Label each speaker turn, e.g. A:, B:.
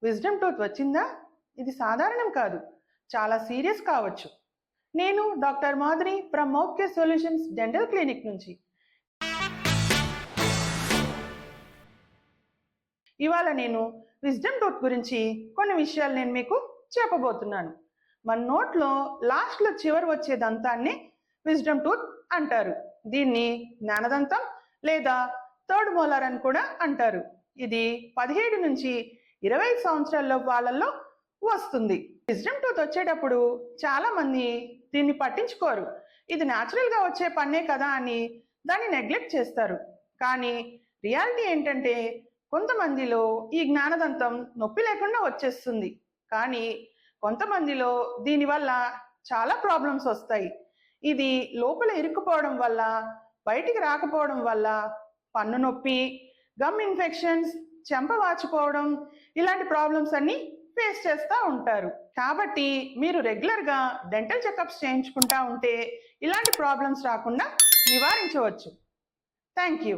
A: Wisdom tooth వచ్చిందా? ఇది సాధారణం కాదు, చాలా సీరియస్ కావచ్చు. నేను doctor Madhuri from mouth care solutions dental clinic నుంచి. ఇవాళ నేను విజ్డమ్ టూత్ గురించి కొన్ని విషయాలు నేను మీకు చెప్పబోతున్నాను. మన నోట్లో లాస్ట్లో చివరి వచ్చే దంతాన్ని విజ్డమ్ టూత్ అంటారు. దీన్ని జ్ఞానదంతం లేదా థర్డ్ మోలార్ అని కూడా అంటారు. ఇది 17 నుంచి 20 సంవత్సరాల వాళ్ళల్లో వస్తుంది. విజ్డమ్ టూత్ వచ్చేటప్పుడు చాలా మంది దీన్ని పట్టించుకోరు. ఇది న్యాచురల్గా వచ్చే పన్నే కదా అని దాన్ని నెగ్లెక్ట్ చేస్తారు. కానీ రియాలిటీ ఏంటంటే కొంతమందిలో ఈ జ్ఞానదంతం నొప్పి లేకుండా వచ్చేస్తుంది. కానీ కొంతమందిలో దీనివల్ల చాలా ప్రాబ్లమ్స్ వస్తాయి. ఇది లోపల ఇరుక్కుపోవడం వల్ల, బయటికి రాకపోవడం వల్ల పన్ను నొప్పి, గమ్ ఇన్ఫెక్షన్స్, చెంప వాచిపోవడం ఇలాంటి ప్రాబ్లమ్స్ అన్ని ఫేస్ చేస్తూ ఉంటారు. కాబట్టి మీరు రెగ్యులర్గా డెంటల్ చెకప్స్ చేయించుకుంటూ ఉంటే ఇలాంటి ప్రాబ్లమ్స్ రాకుండా నివారించవచ్చు. Thank you.